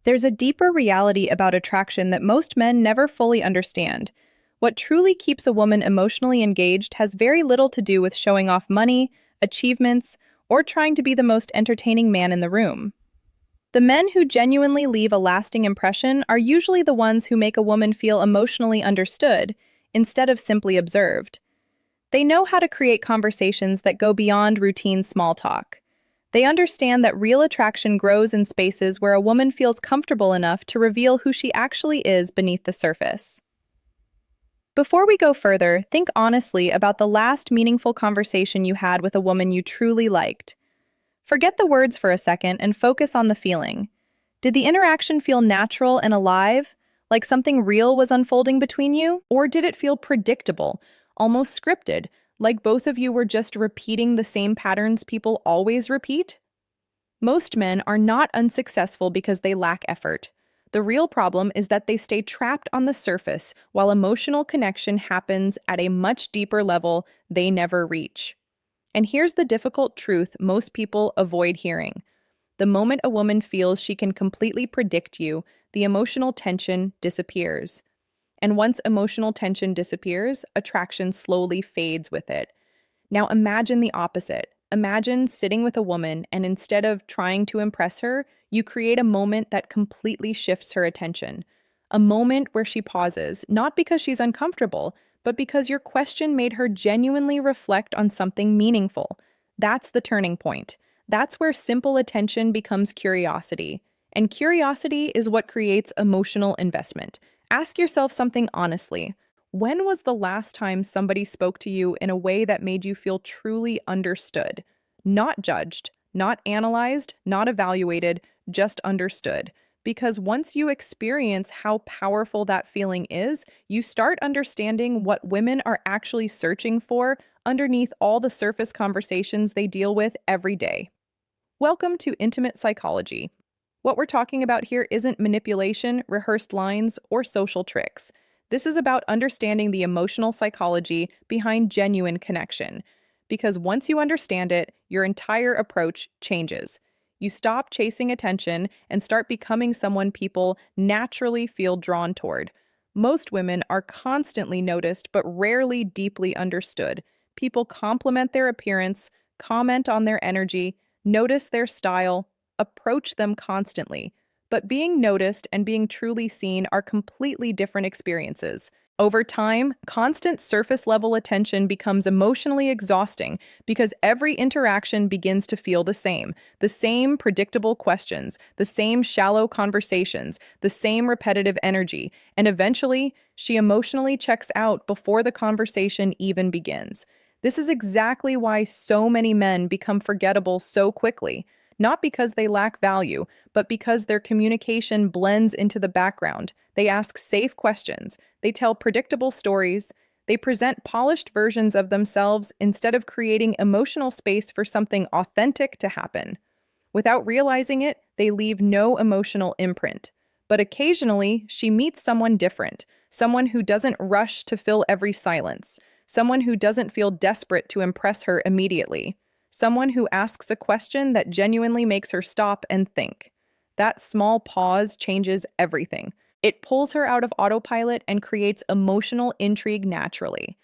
There's a deeper reality about attraction that most men never fully understand. What truly keeps a woman emotionally engaged has very little to do with showing off money, achievements, or trying to be the most entertaining man in the room. The men who genuinely leave a lasting impression are usually the ones who make a woman feel emotionally understood instead of simply observed. They know how to create conversations that go beyond routine small talk. They understand that real attraction grows in spaces where a woman feels comfortable enough to reveal who she actually is beneath the surface. Before we go further, think honestly about the last meaningful conversation you had with a woman you truly liked. Forget the words for a second and focus on the feeling. Did the interaction feel natural and alive, like something real was unfolding between you? Or did it feel predictable, almost scripted, like both of you were just repeating the same patterns people always repeat? Most men are not unsuccessful because they lack effort. The real problem is that they stay trapped on the surface while emotional connection happens at a much deeper level they never reach. And here's the difficult truth most people avoid hearing. The moment a woman feels she can completely predict you, the emotional tension disappears. And once emotional tension disappears, attraction slowly fades with it. Now imagine the opposite. Imagine sitting with a woman and instead of trying to impress her, you create a moment that completely shifts her attention. A moment where she pauses, not because she's uncomfortable, but because your question made her genuinely reflect on something meaningful. That's the turning point. That's where simple attention becomes curiosity. And curiosity is what creates emotional investment. Ask yourself something honestly. When was the last time somebody spoke to you in a way that made you feel truly understood? Not judged, not analyzed, not evaluated, just understood. Because once you experience how powerful that feeling is, you start understanding what women are actually searching for underneath all the surface conversations they deal with every day. Welcome to Intimate Psychology. What we're talking about here isn't manipulation, rehearsed lines, or social tricks. This is about understanding the emotional psychology behind genuine connection. Because once you understand it, your entire approach changes. You stop chasing attention and start becoming someone people naturally feel drawn toward. Most women are constantly noticed but rarely deeply understood. People compliment their appearance, comment on their energy, notice their style, approach them constantly. But being noticed and being truly seen are completely different experiences. Over time, constant surface-level attention becomes emotionally exhausting because every interaction begins to feel the same predictable questions, the same shallow conversations, the same repetitive energy, and eventually, she emotionally checks out before the conversation even begins. This is exactly why so many men become forgettable so quickly. Not because they lack value, but because their communication blends into the background. They ask safe questions, they tell predictable stories, they present polished versions of themselves instead of creating emotional space for something authentic to happen. Without realizing it, they leave no emotional imprint. But occasionally, she meets someone different, someone who doesn't rush to fill every silence, someone who doesn't feel desperate to impress her immediately. Someone who asks a question that genuinely makes her stop and think. That small pause changes everything. It pulls her out of autopilot and creates emotional intrigue naturally.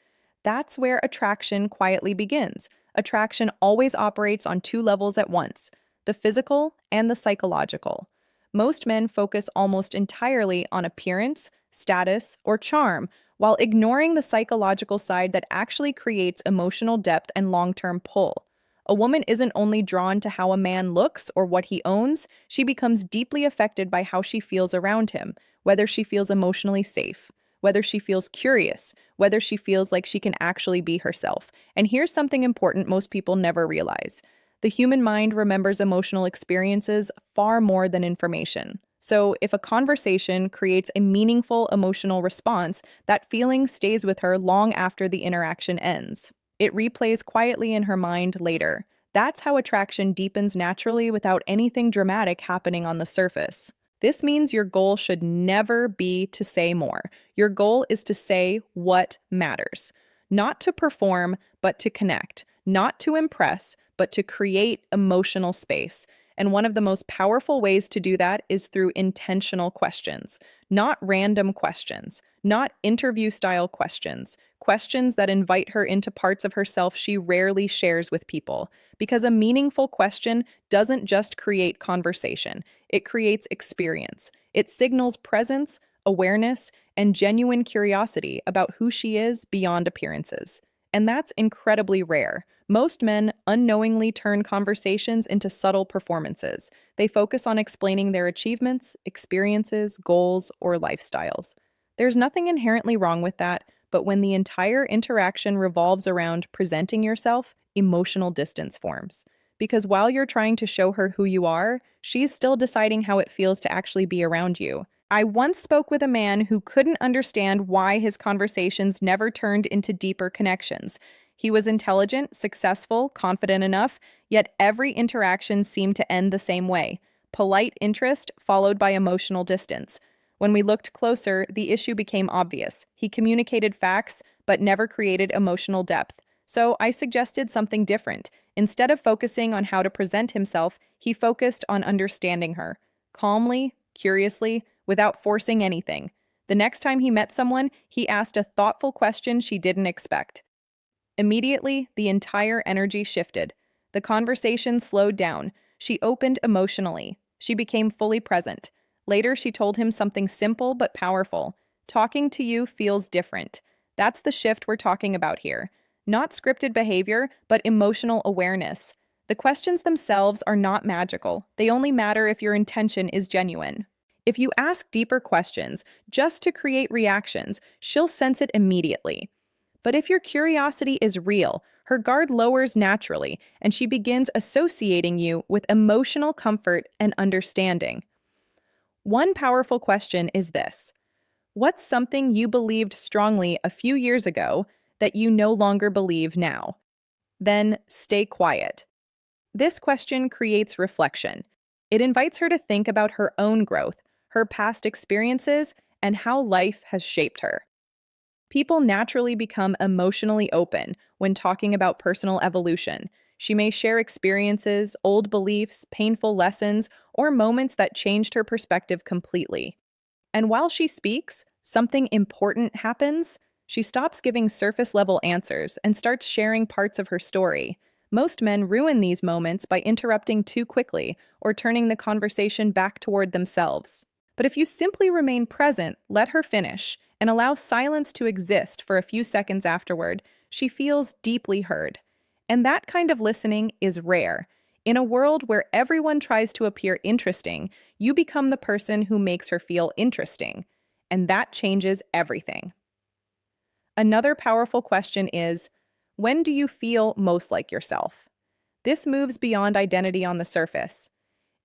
That's where attraction quietly begins. Attraction always operates on two levels at once, the physical and the psychological. Most men focus almost entirely on appearance, status, or charm, while ignoring the psychological side that actually creates emotional depth and long-term pull. A woman isn't only drawn to how a man looks or what he owns, she becomes deeply affected by how she feels around him, whether she feels emotionally safe, whether she feels curious, whether she feels like she can actually be herself. And here's something important most people never realize. The human mind remembers emotional experiences far more than information. So, if a conversation creates a meaningful emotional response, that feeling stays with her long after the interaction ends. It replays quietly in her mind later. That's how attraction deepens naturally without anything dramatic happening on the surface. This means your goal should never be to say more. Your goal is to say what matters. Not to perform, but to connect. Not to impress, but to create emotional space. And one of the most powerful ways to do that is through intentional questions, not random questions, not interview-style questions, questions that invite her into parts of herself she rarely shares with people. Because a meaningful question doesn't just create conversation, it creates experience. It signals presence, awareness, and genuine curiosity about who she is beyond appearances. And that's incredibly rare. Most men unknowingly turn conversations into subtle performances. They focus on explaining their achievements, experiences, goals, or lifestyles. There's nothing inherently wrong with that, but when the entire interaction revolves around presenting yourself, emotional distance forms. Because while you're trying to show her who you are, she's still deciding how it feels to actually be around you. I once spoke with a man who couldn't understand why his conversations never turned into deeper connections. He was intelligent, successful, confident enough, yet every interaction seemed to end the same way: polite interest followed by emotional distance. When we looked closer, the issue became obvious. He communicated facts, but never created emotional depth. So I suggested something different. Instead of focusing on how to present himself, he focused on understanding her, calmly, curiously, without forcing anything. The next time he met someone, he asked a thoughtful question she didn't expect. Immediately, the entire energy shifted. The conversation slowed down. She opened emotionally. She became fully present. Later, she told him something simple but powerful. Talking to you feels different. That's the shift we're talking about here. Not scripted behavior, but emotional awareness. The questions themselves are not magical. They only matter if your intention is genuine. If you ask deeper questions just to create reactions, she'll sense it immediately. But if your curiosity is real, her guard lowers naturally, and she begins associating you with emotional comfort and understanding. One powerful question is this: what's something you believed strongly a few years ago that you no longer believe now? Then stay quiet. This question creates reflection. It invites her to think about her own growth, her past experiences, and how life has shaped her. People naturally become emotionally open when talking about personal evolution. She may share experiences, old beliefs, painful lessons, or moments that changed her perspective completely. And while she speaks, something important happens. She stops giving surface-level answers and starts sharing parts of her story. Most men ruin these moments by interrupting too quickly or turning the conversation back toward themselves. But if you simply remain present, let her finish, and allow silence to exist for a few seconds afterward, she feels deeply heard. And that kind of listening is rare. In a world where everyone tries to appear interesting, you become the person who makes her feel interesting. And that changes everything. Another powerful question is, when do you feel most like yourself? This moves beyond identity on the surface.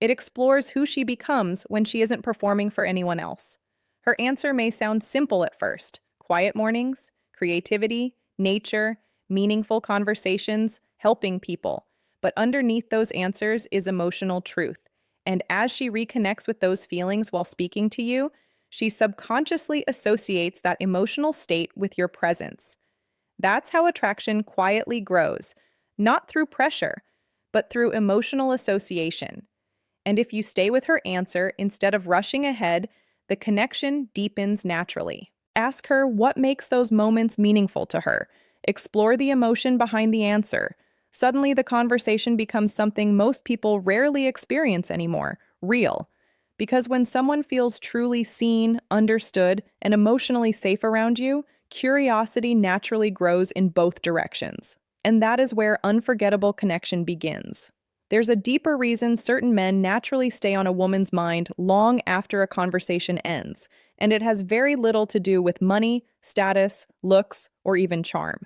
It explores who she becomes when she isn't performing for anyone else. Her answer may sound simple at first: quiet mornings, creativity, nature, meaningful conversations, helping people. But underneath those answers is emotional truth. And as she reconnects with those feelings while speaking to you, she subconsciously associates that emotional state with your presence. That's how attraction quietly grows, not through pressure, but through emotional association. And if you stay with her answer instead of rushing ahead, the connection deepens naturally. Ask her what makes those moments meaningful to her. Explore the emotion behind the answer. Suddenly, the conversation becomes something most people rarely experience anymore: real. Because when someone feels truly seen, understood, and emotionally safe around you, curiosity naturally grows in both directions. And that is where unforgettable connection begins. There's a deeper reason certain men naturally stay on a woman's mind long after a conversation ends, and it has very little to do with money, status, looks, or even charm.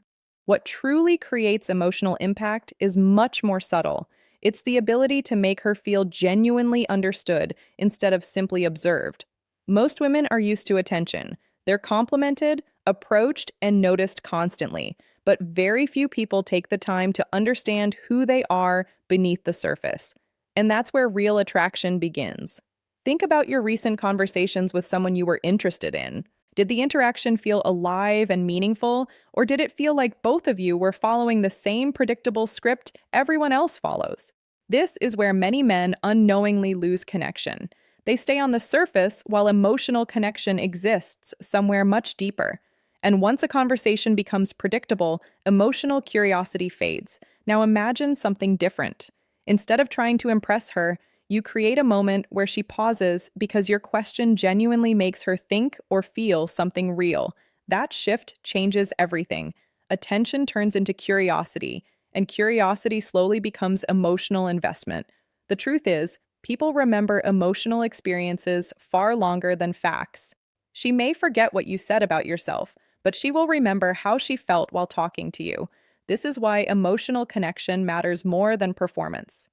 What truly creates emotional impact is much more subtle. It's the ability to make her feel genuinely understood instead of simply observed. Most women are used to attention. They're complimented, approached, and noticed constantly, but very few people take the time to understand who they are beneath the surface. And that's where real attraction begins. Think about your recent conversations with someone you were interested in. Did the interaction feel alive and meaningful, or did it feel like both of you were following the same predictable script everyone else follows? This is where many men unknowingly lose connection. They stay on the surface while emotional connection exists somewhere much deeper. And once a conversation becomes predictable, emotional curiosity fades. Now imagine something different. Instead of trying to impress her, you create a moment where she pauses because your question genuinely makes her think or feel something real. That shift changes everything. Attention turns into curiosity, and curiosity slowly becomes emotional investment. The truth is, people remember emotional experiences far longer than facts. She may forget what you said about yourself, but she will remember how she felt while talking to you. This is why emotional connection matters more than performance.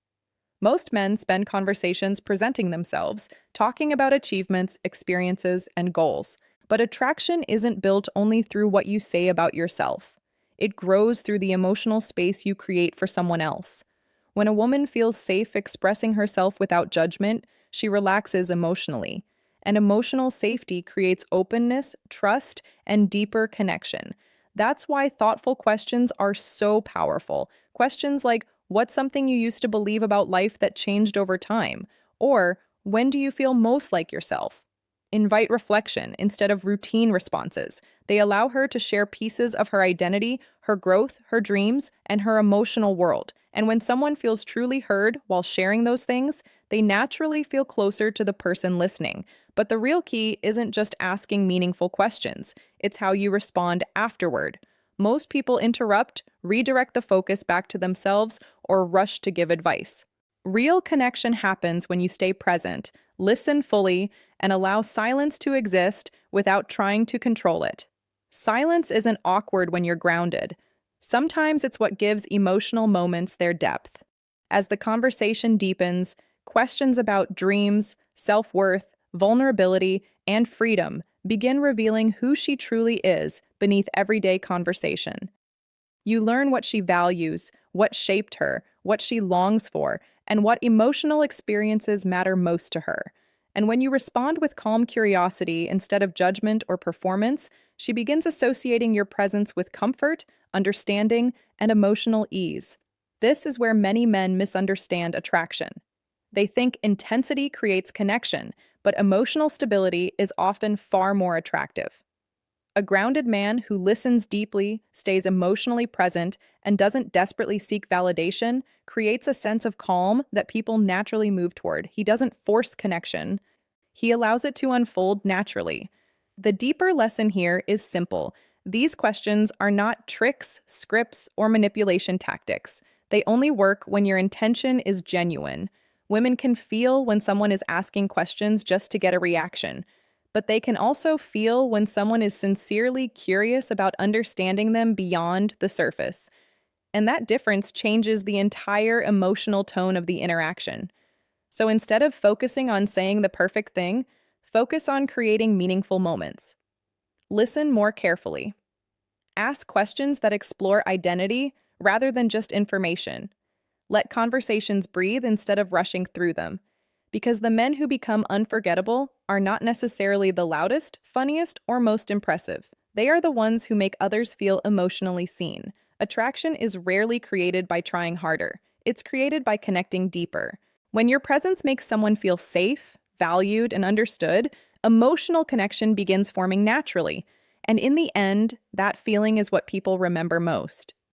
Most men spend conversations presenting themselves, talking about achievements, experiences, and goals. But attraction isn't built only through what you say about yourself. It grows through the emotional space you create for someone else. When a woman feels safe expressing herself without judgment, she relaxes emotionally. And emotional safety creates openness, trust, and deeper connection. That's why thoughtful questions are so powerful. Questions like, what's something you used to believe about life that changed over time? Or, when do you feel most like yourself? Invite reflection instead of routine responses. They allow her to share pieces of her identity, her growth, her dreams, and her emotional world. And when someone feels truly heard while sharing those things, they naturally feel closer to the person listening. But the real key isn't just asking meaningful questions, it's how you respond afterward. Most people interrupt, redirect the focus back to themselves, or rush to give advice. Real connection happens when you stay present, listen fully, and allow silence to exist without trying to control it. Silence isn't awkward when you're grounded. Sometimes it's what gives emotional moments their depth. As the conversation deepens, questions about dreams, self-worth, vulnerability, and freedom begin revealing who she truly is beneath everyday conversation. You learn what she values, what shaped her, what she longs for, and what emotional experiences matter most to her. And when you respond with calm curiosity instead of judgment or performance, she begins associating your presence with comfort, understanding, and emotional ease. This is where many men misunderstand attraction. They think intensity creates connection, but emotional stability is often far more attractive. A grounded man who listens deeply, stays emotionally present, and doesn't desperately seek validation creates a sense of calm that people naturally move toward. He doesn't force connection, he allows it to unfold naturally. The deeper lesson here is simple. These questions are not tricks, scripts, or manipulation tactics. They only work when your intention is genuine. Women can feel when someone is asking questions just to get a reaction, but they can also feel when someone is sincerely curious about understanding them beyond the surface. And that difference changes the entire emotional tone of the interaction. So instead of focusing on saying the perfect thing, focus on creating meaningful moments. Listen more carefully. Ask questions that explore identity rather than just information. Let conversations breathe instead of rushing through them. Because the men who become unforgettable are not necessarily the loudest, funniest, or most impressive. They are the ones who make others feel emotionally seen. Attraction is rarely created by trying harder. It's created by connecting deeper. When your presence makes someone feel safe, valued, and understood, emotional connection begins forming naturally. And in the end, that feeling is what people remember most.